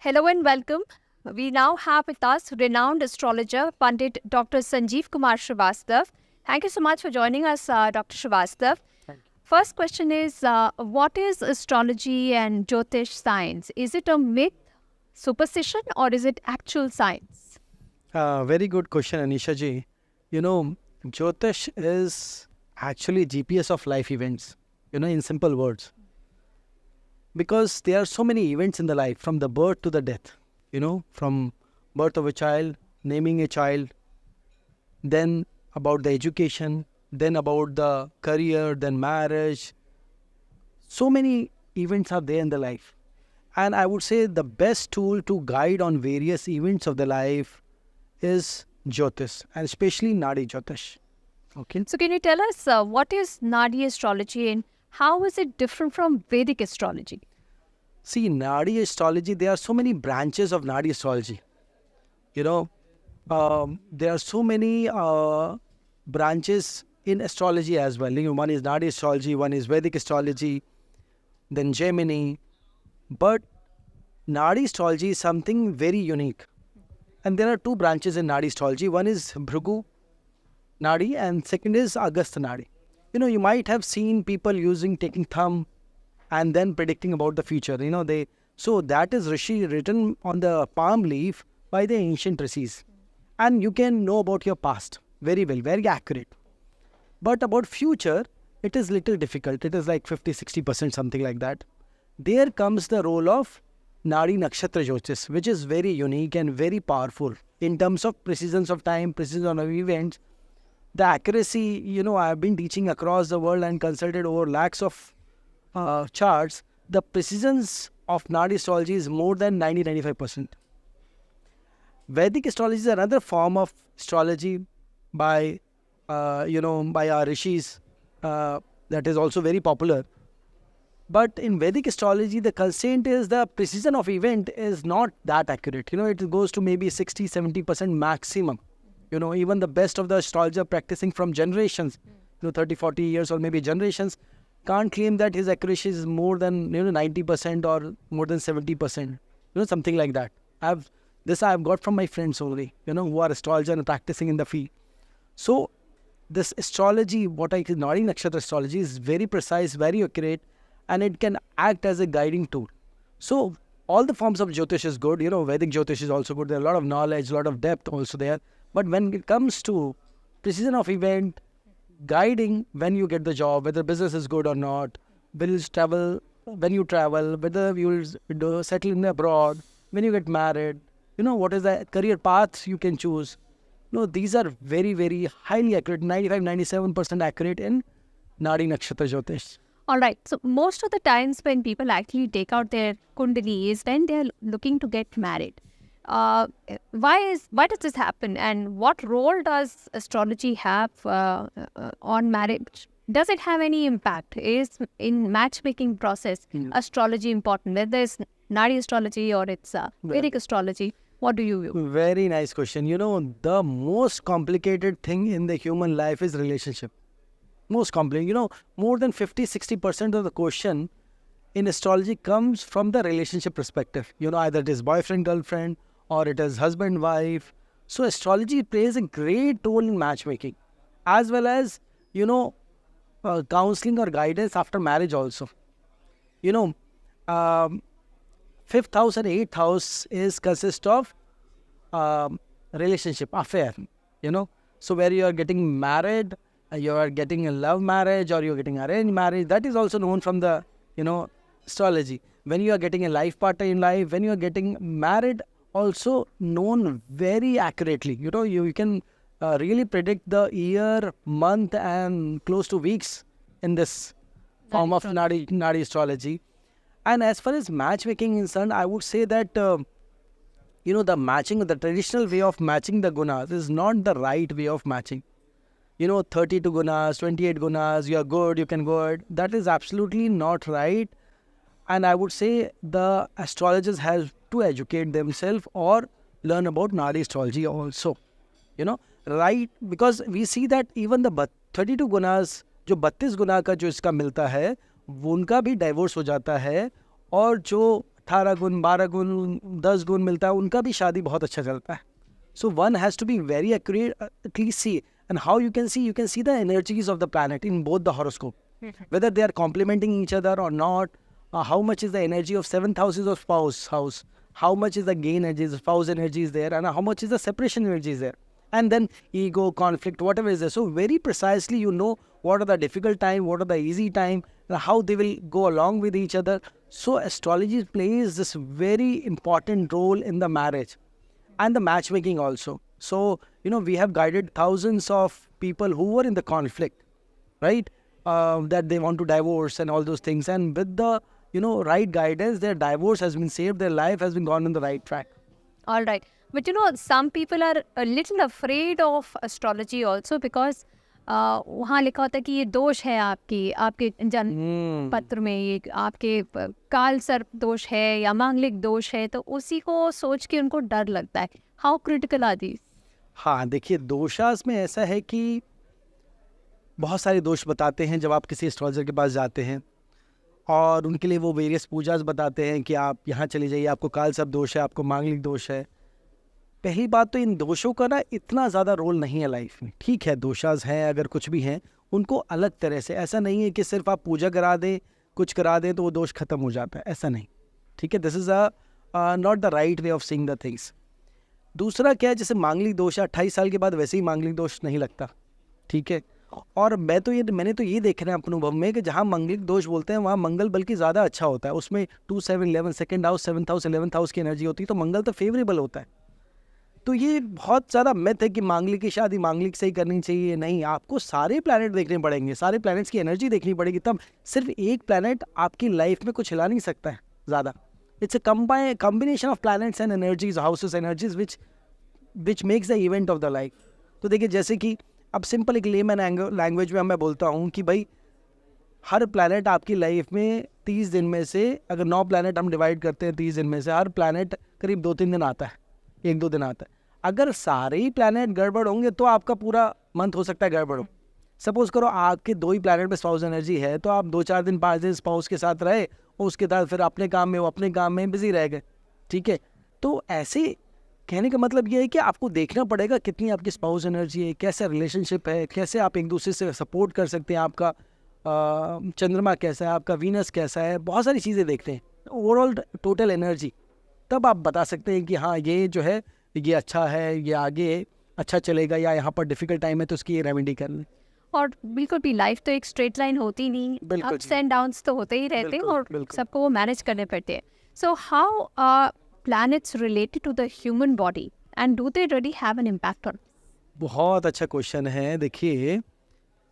Hello and welcome. We now have with us renowned astrologer Pandit Dr. Sanjeev Kumar Srivastav. Thank you so much for joining us, Dr. Srivastav. Thank First question is what is astrology and Jyotish science? Is it a myth, superstition, or is it actual science? Very good question, Anisha ji. Jyotish is actually GPS of life events, in simple words. Because there are so many events in the life, from the birth to the death, from birth of a child, naming a child, then about the education, then about the career, then marriage. So many events are there in the life. And I would say the best tool to guide on various events of the life is Jyotish, and especially Nadi Jyotish. Okay. So, can you tell us what is Nadi astrology and how is it different from Vedic astrology? See, Nadi astrology, there are so many branches of Nadi astrology. There are so many branches in astrology as well. One is Nadi astrology, one is Vedic astrology, then Gemini. But Nadi astrology is something very unique. And there are two branches in Nadi astrology. One is Bhrigu Nadi and second is Agastha Nadi. You might have seen people taking thumb and then predicting about the future. So that is Rishi written on the palm leaf by the ancient rishis. And you can know about your past very well, very accurate. But about future, it is little difficult. It is like 50-60%, something like that. There comes the role of Nadi Nakshatra Jyotish, which is very unique and very powerful in terms of precision of time, precision of events. The accuracy, I have been teaching across the world and consulted over lakhs of charts. The precisions of Nadi astrology is more than 90-95%. Vedic astrology is another form of astrology by our rishis that is also very popular. But in Vedic astrology, the constraint is the precision of event is not that accurate. It goes to maybe 60-70% maximum. Even the best of the astrologer practicing from generations, 30-40 years or maybe generations, can't claim that his accuracy is more than 90% or more than 70%. Something like that. I've got from my friends only, who are astrologer and practicing in the field. So this astrology, what I call Nadi Nakshatra astrology, is very precise, very accurate, and it can act as a guiding tool. So all the forms of Jyotish is good. Vedic Jyotish is also good. There are a lot of knowledge, a lot of depth also there. But when it comes to precision of event, guiding when you get the job, whether business is good or not, when you travel, whether you will settle in abroad, when you get married, what is the career path you can choose. These are very, very highly accurate, 95-97% accurate in Nadi Nakshatra Jyotish. All right. So, most of the times when people actually take out their kundali is when they're looking to get married. Why does this happen, and what role does astrology have on marriage? Does it have any impact? Is in matchmaking process astrology important? Whether it's Nadi astrology or it's Vedic astrology, what do you view? Very nice question. The most complicated thing in the human life is relationship. Most complicated. More than 50-60% of the question in astrology comes from the relationship perspective. Either it is boyfriend, girlfriend, or it is husband, wife. So astrology plays a great role in matchmaking, as well as, counseling or guidance after marriage also. Fifth house and eighth house consist of relationship, affair, So where you are getting married, you are getting a love marriage or you are getting arranged marriage, that is also known from the, astrology. When you are getting a life partner in life, when you are getting married, also known very accurately. You can really predict the year, month and close to weeks in this form of Nadi astrology. And as far as matchmaking is concerned, I would say that, the matching, the traditional way of matching the gunas is not the right way of matching. 32 gunas, 28 gunas, you are good, you can go ahead. That is absolutely not right. And I would say the astrologers have to educate themselves or learn about Nadi astrology also. Right? Because we see that even the 32 gunas, जो 32 गुना का जो इसका मिलता है, वो उनका भी divorce हो जाता है, और जो 18 गुण 12 गुण 10 गुण मिलता है, उनका भी शादी बहुत अच्छा चलता है. So one has to be very accurate, at least see, and how you can see the energies of the planet in both the horoscope, whether they are complementing each other or not. How much is the energy of 7th house of spouse house? How much is the gain energy, the spouse energy is there, and how much is the separation energy is there, and then ego, conflict, whatever is there. So very precisely you know what are the difficult time, what are the easy time, and how they will go along with each other. So astrology plays this very important role in the marriage and the matchmaking also. So, you know, we have guided thousands of people who were in the conflict, right? That they want to divorce and all those things. And with the, you know, right guidance, their divorce has been saved, their life has been gone on the right track. All right. But you know, some people are a little afraid of astrology also because वहाँ लिखा होता है कि ये दोष है आपके जन्म पत्र में, ये आपके काल सर्प दोष है या मांगलिक दोष है, तो उसी को सोच के उनको डर लगता है. How critical are these? हाँ, देखिए दोषास में ऐसा है कि बहुत सारे दोष बताते हैं जब आप किसी एस्ट्रोलॉजर के पास जाते हैं, और उनके लिए वो वेरियस पूजास बताते हैं कि आप यहाँ चले जाइए, आपको काल सर्प दोष है, आपको मांगलिक दोष है. पहली बात तो इन दोषों का ना इतना ज़्यादा रोल नहीं है लाइफ में. ठीक है, दोषास हैं, अगर कुछ भी हैं उनको अलग तरह से, ऐसा नहीं है कि सिर्फ आप पूजा करा दें, कुछ करा दें तो वो दोष खत्म हो जाता है, ऐसा नहीं. ठीक है, this is not the right way of seeing the things. दूसरा क्या है, जैसे मांगलिक दोष है, 28 साल के बाद वैसे ही मांगलिक दोष नहीं लगता. ठीक है, और मैंने तो ये देखना है अपने अनुभव में कि जहाँ मांगलिक दोष बोलते हैं वहाँ मंगल बल्कि ज़्यादा अच्छा होता है. उसमें 2, 7, 11 second house, 7th house, 11th house की एनर्जी होती है, तो मंगल तो फेवरेबल होता है. तो ये बहुत ज़्यादा मिथ है कि मांगलिक की शादी मांगलिक से ही करनी चाहिए. नहीं, आपको सारे प्लैनेट देखने पड़ेंगे, सारे प्लैनेट्स की एनर्जी देखनी पड़ेगी, तब सिर्फ एक प्लैनेट आपकी लाइफ में कुछ हिला नहीं सकता है ज़्यादा. It's a combination of planets and energies, houses energies which makes the event of the life. तो देखिए, जैसे कि अब सिंपल एक लेमन लैंग्वेज में मैं बोलता हूँ कि भाई हर प्लैनेट आपकी लाइफ में 30 दिन में से, अगर 9 प्लैनेट हम डिवाइड करते हैं 30 दिन में से, हर प्लैनेट करीब 2-3 दिन आता है, 1-2 दिन आता है. अगर सारे ही प्लैनेट गड़बड़ होंगे तो आपका पूरा मंथ हो सकता है गड़बड़ हो. सपोज करो आपके 2 ही प्लैनेट पे स्पाउस एनर्जी है, तो आप 2-4 दिन 5 दिन स्पाउस के साथ रहे और उसके बाद फिर अपने काम में, वो अपने काम में बिजी रह गए. ठीक है, तो ऐसे कहने का मतलब ये है कि आपको देखना पड़ेगा कितनी आपकी स्पाउस एनर्जी है, कैसा रिलेशनशिप है, कैसे आप एक दूसरे से सपोर्ट कर सकते हैं, आपका चंद्रमा कैसा है, आपका वीनस कैसा है, बहुत सारी चीज़ें देखते हैं, ओवरऑल टोटल एनर्जी. तब आप बता सकते हैं कि हाँ ये जो है ये अच्छा है, ये आगे अच्छा चलेगा, या यहाँ पर डिफिकल्ट टाइम है तो उसकी रेमेडी कर लें. और बिल्कुल भी लाइफ तो एक स्ट्रेट लाइन होती नहीं, अप्स एंड डाउन्स तो होते ही रहते हैं और सबको वो मैनेज करने पड़ते हैं. So how are planets related to the human body and do they really have an impact on? बहुत अच्छा क्वेश्चन है. देखिए,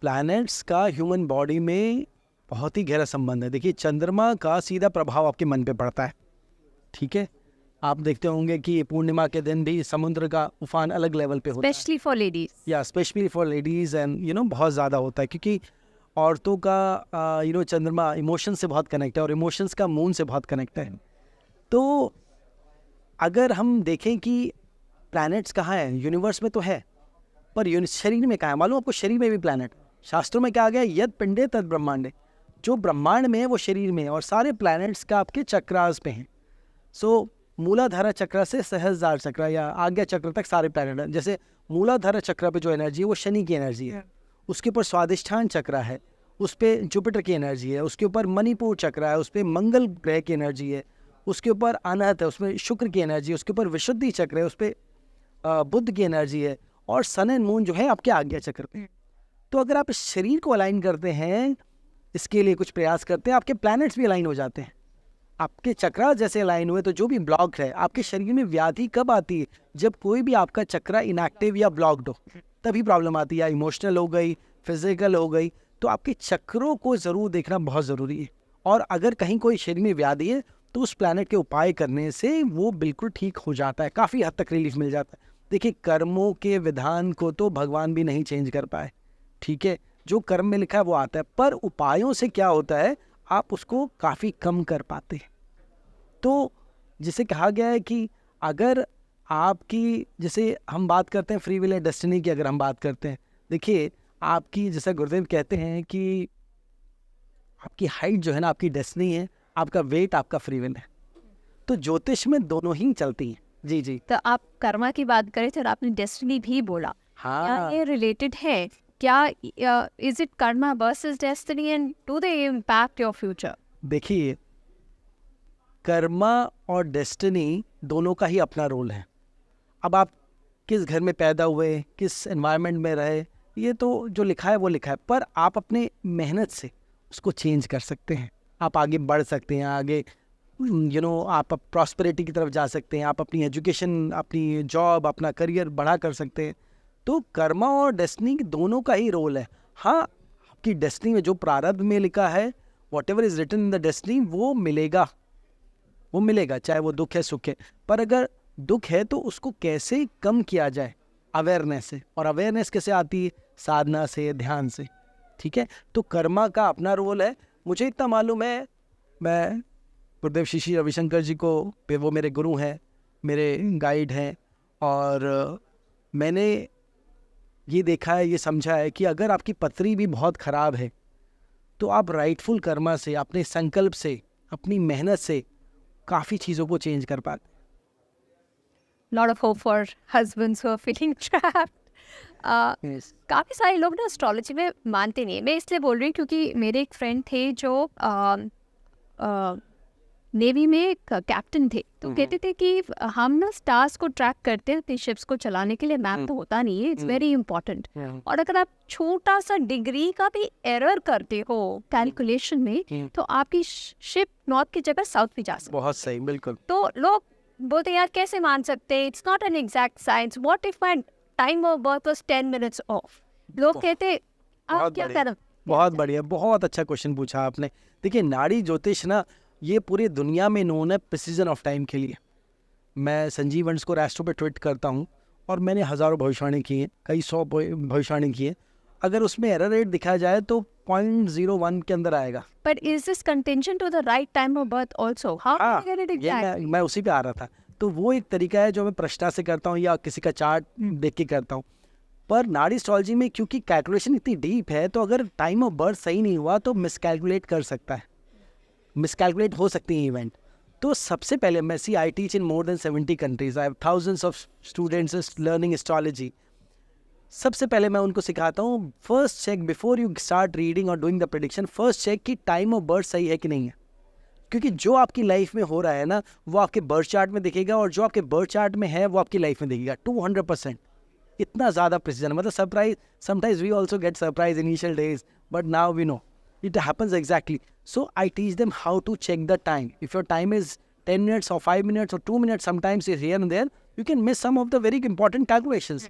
प्लैनेट्स का ह्यूमन बॉडी में बहुत ही गहरा संबंध है. देखिए, चंद्रमा का सीधा प्रभाव आपके मन पे पड़ता है. ठीक है, आप देखते होंगे कि पूर्णिमा के दिन भी समुद्र का उफान अलग लेवल पे होता है, स्पेशली फॉर लेडीज. या specially for ladies, and you know बहुत ज़्यादा होता है क्योंकि औरतों का यू नो चंद्रमा इमोशन से बहुत कनेक्ट है और इमोशंस का मून से बहुत कनेक्ट है. तो अगर हम देखें कि प्लैनेट्स कहाँ हैं, यूनिवर्स में तो है, पर शरीर में कहाँ है? मालूम आपको, शरीर में भी प्लैनेट. शास्त्रों में क्या आ गया, यद पिंडे तद ब्रह्मांडे. जो ब्रह्मांड में है वो शरीर में है, और सारे प्लैनेट्स का आपके चक्रास पे हैं. सो मूलाधारा चक्र से सहस्रार चक्र या आज्ञा चक्र तक सारे प्लैनेट हैं. जैसे मूलाधारा चक्र पे जो एनर्जी है वो शनि की एनर्जी है, उसके ऊपर स्वादिष्ठान चक्र है, उस पर जुपिटर की एनर्जी है, उसके ऊपर मणिपुर चक्र है, उस पर मंगल ग्रह की एनर्जी है, उसके ऊपर अनहत है, उसमें शुक्र की एनर्जी है, उसके ऊपर विशुद्धि चक्र है, उस पर बुध की एनर्जी है, और सन एंड मून जो है आपके आज्ञा चक्र पे. तो अगर आप इस शरीर को अलाइन करते हैं, इसके लिए कुछ प्रयास करते हैं, आपके प्लैनेट्स भी अलाइन हो जाते हैं. आपके चक्रा जैसे अलाइन हुए तो जो भी ब्लॉक है आपके शरीर में, व्याधि कब आती है? जब कोई भी आपका चक्रा इनएक्टिव या ब्लॉक्ड हो, तभी प्रॉब्लम आती है. या इमोशनल हो गई, फिजिकल हो गई, तो आपके चक्रों को ज़रूर देखना बहुत ज़रूरी है. और अगर कहीं कोई शरीर में व्याधि है तो उस प्लैनेट के उपाय करने से वो बिल्कुल ठीक हो जाता है, काफ़ी हद तक रिलीफ मिल जाता है. देखिए, कर्मों के विधान को तो भगवान भी नहीं चेंज कर पाए. ठीक है, जो कर्म में लिखा है वो आता है, पर उपायों से क्या होता है, आप उसको काफ़ी कम कर पाते हैं. तो जिसे कहा गया है कि अगर आपकी, जैसे हम बात करते हैं फ्री विल एंड डेस्टिनी की, अगर हम बात करते हैं, देखिए आपकी, जैसा गुरुदेव कहते हैं कि आपकी हाइट जो है ना आपकी डेस्टिनी है, आपका वेट आपका फ्री विल है. तो ज्योतिष में दोनों ही चलती हैं। जी जी तो आप कर्मा की बात करें थे और आपने डेस्टिनी भी बोला, क्या हाँ, ये रिलेटेड है? क्या is it Karma versus destiny and do they impact your future? देखिए कर्मा और डेस्टिनी दोनों का ही अपना रोल है। अब आप किस घर में पैदा हुए, किस एनवायरनमेंट में रहे, ये तो जो लिखा है वो लिखा है, पर आप अपने मेहनत से उसको चेंज कर सकते हैं। आप आगे बढ़ सकते हैं, आगे आप प्रॉस्पेरिटी की तरफ जा सकते हैं, आप अपनी एजुकेशन, अपनी जॉब, अपना करियर बढ़ा कर सकते हैं। तो कर्मा और डेस्टिनी दोनों का ही रोल है। हाँ, आपकी डेस्टिनी में जो प्रारब्ध में लिखा है, whatever is written in the destiny, वो मिलेगा, वो मिलेगा, चाहे वो दुख है सुख है। पर अगर दुख है तो उसको कैसे कम किया जाए, अवेयरनेस से। और अवेयरनेस कैसे आती है? साधना से, ध्यान से। ठीक है, तो कर्मा का अपना रोल है। मुझे इतना मालूम है, मैं गुरुदेव श्री श्री रविशंकर जी को, वो मेरे गुरु हैं, मेरे गाइड हैं, और मैंने ये देखा है, ये समझा है कि अगर आपकी पत्री भी बहुत ख़राब है तो आप राइटफुल कर्मा से, अपने संकल्प से, अपनी मेहनत से काफ़ी चीज़ों को चेंज कर पाते। Lot of hope for husbands who are feeling trapped. काफ़ी सारे लोग ना एस्ट्रोलॉजी में मानते नहीं है। मैं इसलिए बोल रही हूँ क्योंकि मेरे एक फ्रेंड थे जो नेवी में कैप्टन थे, तो कहते थे कि हम ना स्टार्स को ट्रैक करते हैं अपनी शिप्स को चलाने के लिए। मैप तो होता नहीं है, इट्स वेरी इंपॉर्टेंट। और अगर आप छोटा सा डिग्री का भी एरर करते हो कैलकुलेशन में, तो आपकी शिप नॉर्थ की जगह साउथ भी जा सकती है। बहुत सही, बिल्कुल। तो लोग बोलते यार कैसे मान सकते हैं, it's not an exact science, what if my time of birth was 10 minutes of. लोग कहते आप बहुत क्या बढ़िया, करें? बहुत बढ़िया, बहुत अच्छा क्वेश्चन पूछा आपने। देखिए, नाड़ी ज्योतिष ना, ये पूरी दुनिया में नोन है प्रिसीजन ऑफ टाइम के लिए। मैं संजीव वंश को राष्ट्रों पे ट्वीट करता हूँ, और मैंने हज़ारों भविष्यवाणी की है, कई 100 भविष्यवाणी की है। अगर उसमें एरर रेट दिखाया जाए तो 0.01 के अंदर आएगा। But is this contingent to the right time of birth also? How हाँ, do you get it ये exact? मैं उसी पे आ रहा था। तो वो एक तरीका है जो मैं प्रश्ना से करता हूँ या किसी का चार्ट देख के करता हूँ। पर नाड़ी एस्ट्रोलॉजी में क्योंकि कैलकुलेशन इतनी डीप है, तो अगर टाइम ऑफ बर्थ सही नहीं हुआ तो मिसकैलकुलेट कर सकता है, मिसकैलकुलेट हो सकती है इवेंट। तो सबसे पहले मैं I teach in more than 70 countries, I have thousands of students learning astrology. सबसे पहले मैं उनको सिखाता हूँ, first check before you start reading और doing the prediction, first check कि टाइम ऑफ बर्थ सही है कि नहीं है। क्योंकि जो आपकी लाइफ में हो रहा है ना, वो आपके बर्थ चार्ट में दिखेगा, और जो आपके बर्थ चार्ट में है वो आपकी लाइफ में दिखेगा 200%। इतना ज़्यादा प्रिसीजन, मतलब surprise, sometimes we also get surprise initial days, but now we know it happens exactly. So I teach them how to check the time. If your time is 10 minutes or 5 minutes or 2 minutes, sometimes it's here and there, you can miss some of the very important calculations.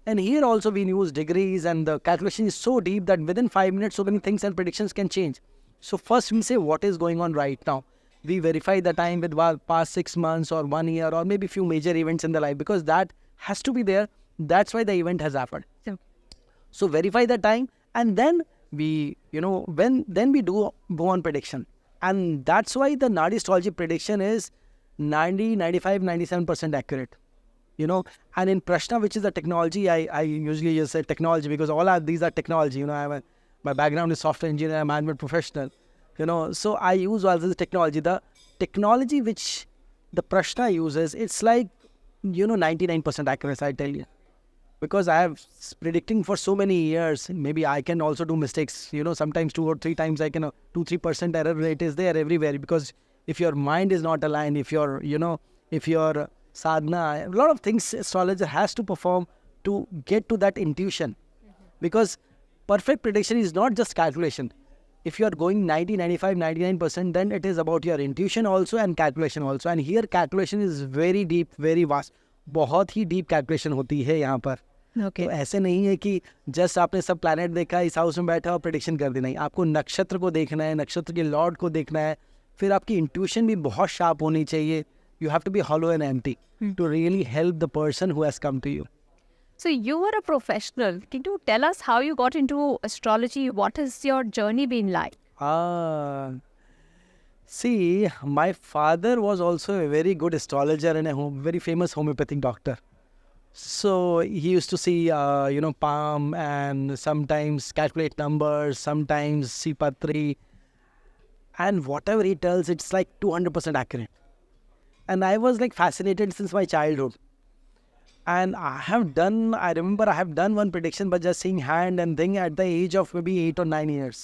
And here also we use degrees, and the calculation is so deep that within 5 minutes so many things and predictions can change. So first we say what is going on right now. We verify the time with past 6 months or 1 year or maybe few major events in the life, because that has to be there. That's why the event has happened. So verify the time, and then we, then we do go on prediction. And that's why the Nadi astrology prediction is 90, 95, 97% accurate. And in Prashna, which is the technology, I usually just say technology because these are technology. My background is software engineer, management professional. So I use all this technology. The technology which the Prashna uses, it's like 99% accuracy, I tell you. Because I have predicting for so many years, maybe I can also do mistakes. Sometimes 2 or 3 times I can 2-3% error rate is there everywhere. Because if your mind is not aligned, if your sadhana, a lot of things astrologer has to perform to get to that intuition. Because perfect prediction is not just calculation. If you are going 90, 95, 99%, then it is about your intuition also and calculation also. And here calculation is very deep, very vast. बहुत ही deep calculation होती है यहाँ पर। तो ऐसे नहीं है कि जस्ट आपने सब प्लैनेट देखा, इस हाउस में बैठा और प्रेडिक्शन कर दी, नहीं। आपको नक्षत्र को देखना है, नक्षत्र के लॉर्ड को देखना है, फिर आपकी इंट्यूशन भी बहुत शार्प होनी चाहिए। You have to be hollow and empty to really help the person who has come to you. So you were a professional. Can you tell us how you got into astrology? What has your journey been like? See, my father was also a very good astrologer and a very famous homeopathic doctor. So he used to see, palm, and sometimes calculate numbers, sometimes see patri, and whatever he tells, it's like 200% accurate. and I was like fascinated since my childhood. And I remember I have done one prediction by just seeing hand and thing at the age of maybe 8 or 9 years.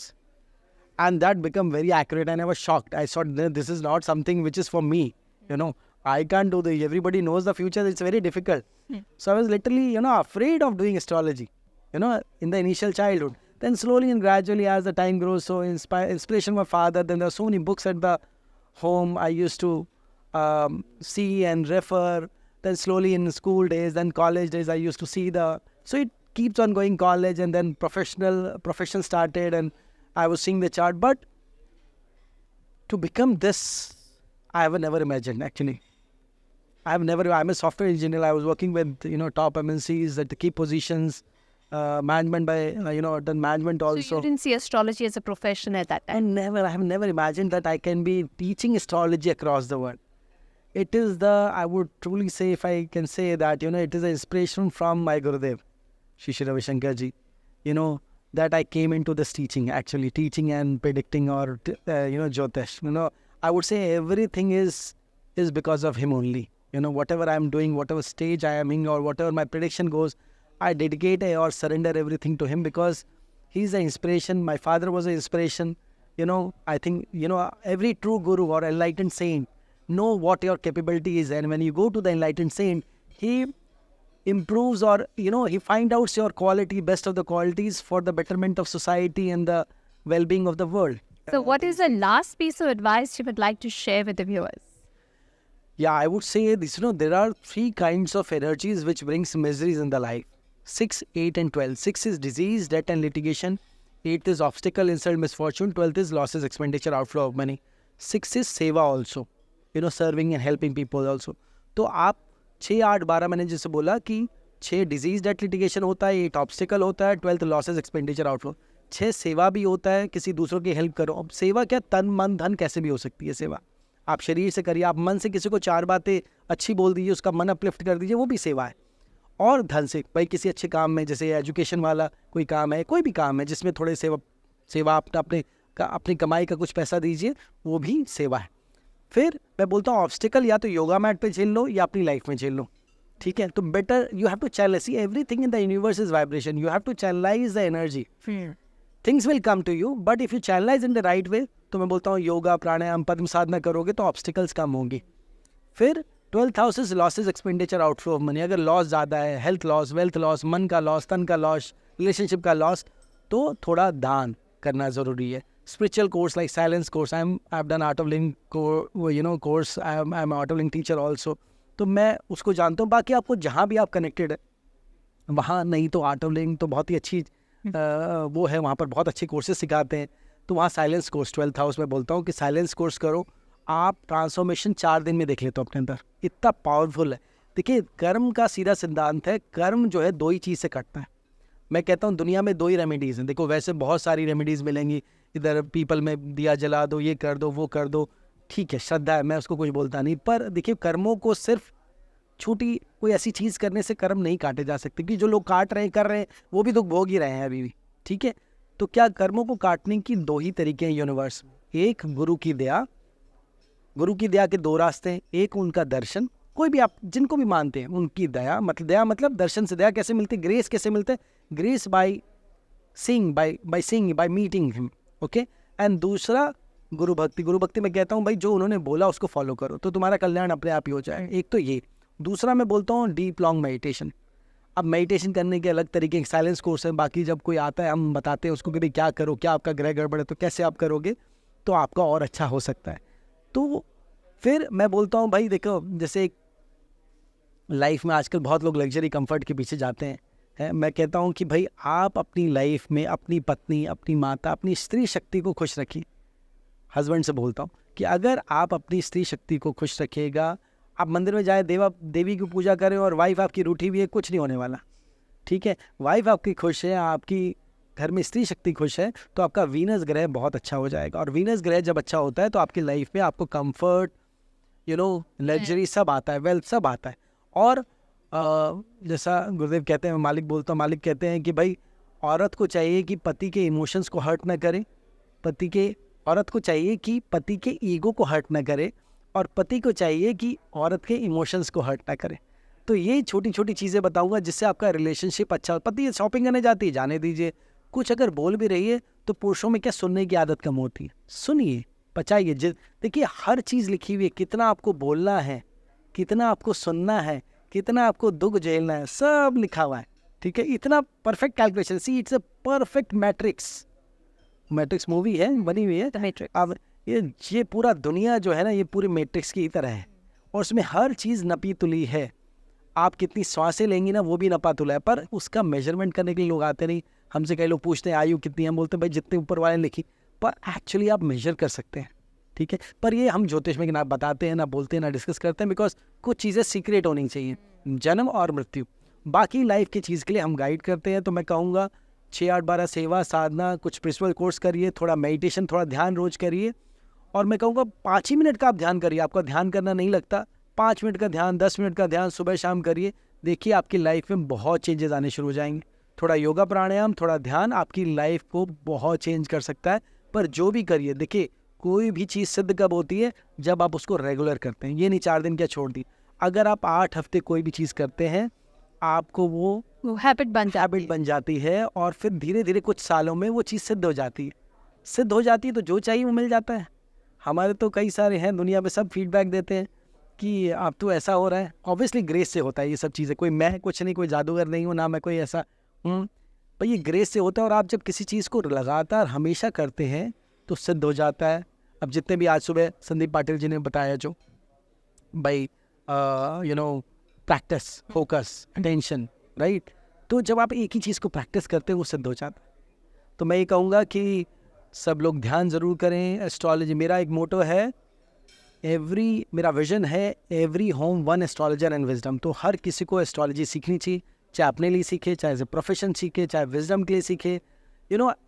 And that become very accurate and I was shocked. I thought, "No, this is not something which is for me. I can't do this. Everybody knows the future. It's very difficult." So I was literally, afraid of doing astrology, in the initial childhood. Then slowly and gradually as the time grows, so inspiration of my father, then there are so many books at the home I used to see and refer. Then slowly in school days, then college days, I used to see so it keeps on going, college, and then profession started, and I was seeing the chart. But to become this, I have never imagined, actually. I'm a software engineer. I was working with, top MNCs at the key positions, management done management also. So you didn't see astrology as a profession at that time? I have never imagined that I can be teaching astrology across the world. It is I would truly say, if I can say that, it is an inspiration from my Gurudev, Shri Shri Ravi Shankar Ji, that I came into this teaching and predicting, or, Jyotish. I would say everything is because of him only. Whatever I'm doing, whatever stage I am in, or whatever my prediction goes, I dedicate or surrender everything to him, because he's the inspiration. My father was an inspiration. I think, every true guru or enlightened saint know what your capability is, and when you go to the enlightened saint, he improves, or he finds out your best of the qualities for the betterment of society and the well-being of the world. So what is the last piece of advice you would like to share with the viewers? Yeah, I would say this. There are 3 kinds of energies which brings miseries in the life: 6, 8 and 12. 6 is disease, death and litigation. 8 is obstacle, insult, misfortune. 12 is losses, expenditure, outflow of money. 6 is seva also, serving and helping people also. तो आप 6, 8, 12 मैंने जैसे बोला कि 6 disease date litigation होता है, 8 obstacle होता है, 12 लॉसेस एक्सपेंडिचर आउटफ्लो, 6 सेवा भी होता है, किसी दूसरों की हेल्प करो. अब सेवा क्या, तन मन धन कैसे भी हो सकती है सेवा. आप शरीर से करिए, आप मन से किसी को 4 बातें अच्छी बोल दीजिए, उसका मन अपलिफ्ट कर दीजिए, वो भी सेवा है. और धन से भाई किसी अच्छे काम में, जैसे एजुकेशन वाला कोई काम है, कोई भी काम है जिसमें थोड़े सेवा अपनी कमाई का कुछ पैसा दीजिए, वो भी सेवा है. फिर मैं बोलता हूँ ऑब्स्टिकल या तो योगा मैट पे झेल लो या अपनी लाइफ में झेल लो. ठीक है, तो better you have to channelise. See everything in the universe is vibration. You have to channelise the energy. Things will come to you, but if you channelise in the right way, तो मैं बोलता हूँ योगा, प्राणायाम, पद्म साधना करोगे तो obstacles कम होंगे. फिर 12th house is losses, expenditure, outflow of money. अगर loss ज़्यादा है, हेल्थ लॉस, वेल्थ लॉस, मन का लॉस, तन का लॉस, रिलेशनशिप का लॉस, तो थोड़ा दान करना ज़रूरी है. Spiritual course like silence course, I've done art of living course. I'm an art of living teacher also. तो मैं उसको जानता हूँ. बाकी आपको जहाँ भी आप कनेक्टेड है, वहाँ नहीं तो आर्ट ऑफ लिविंग तो बहुत ही अच्छी वो है, वहाँ पर बहुत अच्छे कोर्सेज सिखाते हैं. तो वहाँ साइलेंस कोर्स 12th हाउस में बोलता हूँ कि साइलेंस कोर्स करो, आप ट्रांसफॉर्मेशन 4 दिन में देख लेते हो अपने अंदर. इतना पावरफुल है. देखिए, कर्म का सीधा सिद्धांत है, कर्म जो है 2 ही चीज़ से कटता है. मैं कहता हूँ दुनिया में 2 ही रेमेडीज़ हैं. देखो, वैसे बहुत सारी रेमेडीज़ मिलेंगी, इधर पीपल में दिया जला दो, ये कर दो, वो कर दो, ठीक है, श्रद्धा है, मैं उसको कुछ बोलता नहीं. पर देखिए, कर्मों को सिर्फ छोटी कोई ऐसी चीज़ करने से कर्म नहीं काटे जा सकते, कि जो लोग काट रहे हैं, कर रहे हैं, वो भी दुख भोग ही रहे हैं अभी भी. ठीक है, तो क्या कर्मों को काटने की 2 ही तरीके हैं यूनिवर्स. एक गुरु की दया के 2 रास्ते हैं. एक उनका दर्शन, कोई भी आप जिनको भी मानते हैं, उनकी दया मतलब दर्शन से. दया कैसे मिलती है, ग्रेस कैसे मिलते हैं, grace by seeing, by meeting him. Okay. And दूसरा गुरु भक्ति में कहता हूँ भाई, जो उन्होंने बोला उसको फॉलो करो, तो तुम्हारा कल्याण अपने आप ही हो जाए. एक तो ये. दूसरा मैं बोलता हूँ डीप लॉन्ग मेडिटेशन. अब मेडिटेशन करने के अलग तरीके के साइलेंस कोर्स है. बाकी जब कोई आता है, हम बताते हैं उसको कि भाई क्या करो, क्या आपका ग्रह गड़बड़ है, तो कैसे आप करोगे तो आपका और अच्छा हो सकता है. तो फिर मैं बोलता हूँ भाई देखो, जैसे लाइफ में आजकल बहुत लोग लग्जरी कंफर्ट के पीछे जाते हैं. मैं कहता हूँ कि भाई आप अपनी लाइफ में अपनी पत्नी, अपनी माता, अपनी स्त्री शक्ति को खुश रखिए. हस्बैंड से बोलता हूँ कि अगर आप अपनी स्त्री शक्ति को खुश रखिएगा, आप मंदिर में जाए, देवी की पूजा करें, और वाइफ आपकी रूठी हुई है, कुछ नहीं होने वाला. ठीक है, वाइफ आपकी खुश है, आपकी घर में स्त्री शक्ति खुश है, तो आपका वीनस ग्रह बहुत अच्छा हो जाएगा. और वीनस ग्रह जब अच्छा होता है तो आपकी लाइफ में आपको कंफर्ट, लग्जरी सब आता है, वेल्थ सब आता है. और जैसा गुरुदेव कहते हैं, मालिक बोलता हूँ, मालिक कहते हैं कि भाई औरत को चाहिए कि पति के इमोशंस को हर्ट ना करे, औरत को चाहिए कि पति के ईगो को हर्ट ना करे, और पति को चाहिए कि औरत के इमोशंस को हर्ट ना करे। तो ये छोटी छोटी चीज़ें बताऊंगा जिससे आपका रिलेशनशिप अच्छा हो। पति शॉपिंग करने जाती है, जाने दीजिए, कुछ अगर बोल भी रही है तो पुरुषों में क्या सुनने की आदत कम होती है, सुनिए, पचाइए। देखिए हर चीज़ लिखी हुई है, कितना आपको बोलना है, कितना आपको सुनना है, कितना आपको दुख झेलना है, सब लिखा हुआ है, ठीक है। इतना perfect calculation, see it's a perfect matrix. Matrix movie है, बनी हुई है। The Matrix. अब ये पूरा दुनिया जो है ना, ये पूरी मैट्रिक्स की तरह है और उसमें हर चीज़ नपी तुली है। आप कितनी सांसें लेंगी ना, वो भी नपा तुला है, पर उसका मेजरमेंट करने के लिए लोग आते नहीं। हमसे कई लोग पूछते हैं आयु कितनी है, हम बोलते हैं भाई जितने ऊपर वाले ने लिखी, पर एक्चुअली आप मेजर कर सकते हैं, ठीक है। पर ये हम ज्योतिष में ना बताते हैं, ना बोलते हैं, ना डिस्कस करते हैं, बिकॉज कुछ चीज़ें सीक्रेट होनी चाहिए, जन्म और मृत्यु। बाकी लाइफ की चीज़ के लिए हम गाइड करते हैं। तो मैं कहूँगा 6-8-12 सेवा साधना, कुछ स्पिरिचुअल कोर्स करिए, थोड़ा मेडिटेशन, थोड़ा ध्यान रोज करिए। और मैं कहूँगा 5 ही मिनट का आप ध्यान करिए। आपका ध्यान करना नहीं लगता, 5 मिनट का ध्यान, 10 मिनट का ध्यान सुबह शाम करिए। देखिए आपकी लाइफ में बहुत चेंजेस आने शुरू हो जाएंगे। थोड़ा योगा प्राणायाम, थोड़ा ध्यान आपकी लाइफ को बहुत चेंज कर सकता है। पर जो भी करिए, देखिए कोई भी चीज़ सिद्ध कब होती है, जब आप उसको रेगुलर करते हैं। ये नहीं 4 दिन क्या छोड़ दी। अगर आप 8 हफ्ते कोई भी चीज़ करते हैं, आपको वो हैबिट बन जाती है और फिर धीरे धीरे कुछ सालों में वो चीज़ सिद्ध हो जाती है। सिद्ध हो जाती है तो जो चाहिए वो मिल जाता है। हमारे तो कई सारे हैं दुनिया में, सब फीडबैक देते हैं कि अब तो ऐसा हो रहा है। ऑब्वियसली ग्रेस से होता है ये सब चीज़ें। कोई मैं कुछ नहीं, कोई जादूगर नहीं हूँ, ना मैं कोई ऐसा हूँ, पर ये ग्रेस से होता है। और आप जब किसी चीज़ को लगातार हमेशा करते हैं तो सिद्ध हो जाता है। अब जितने भी आज सुबह संदीप पाटिल जी ने बताया, जो भाई प्रैक्टिस, फोकस, अटेंशन, राइट, तो जब आप एक ही चीज़ को प्रैक्टिस करते हैं वो सिद्ध हो जाता है। तो मैं ये कहूँगा कि सब लोग ध्यान ज़रूर करें। एस्ट्रोलॉजी मेरा एक मोटो है, मेरा विजन है every home one astrologer and wisdom. तो हर किसी को एस्ट्रोलॉजी सीखनी चाहिए, चाहे अपने लिए सीखे, चाहे एज ए प्रोफेशन सीखे, चाहे विजडम के लिए सीखे।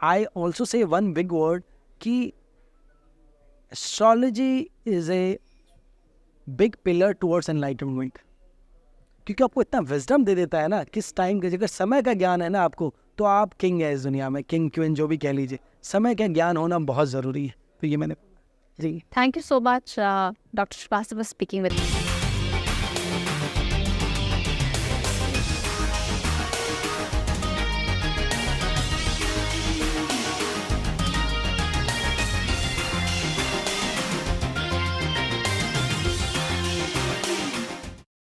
I also say one big word कि astrology is a big pillar towards enlightenment, क्योंकि आपको इतना विजडम दे देता है ना, किस टाइम के, अगर समय का ज्ञान है ना आपको, तो आप किंग है इस दुनिया में, किंग क्वीन जो भी कह लीजिए। समय का ज्ञान होना बहुत ज़रूरी है। तो ये मैंने जी। Thank you so much, Dr. Srivastava, speaking with me.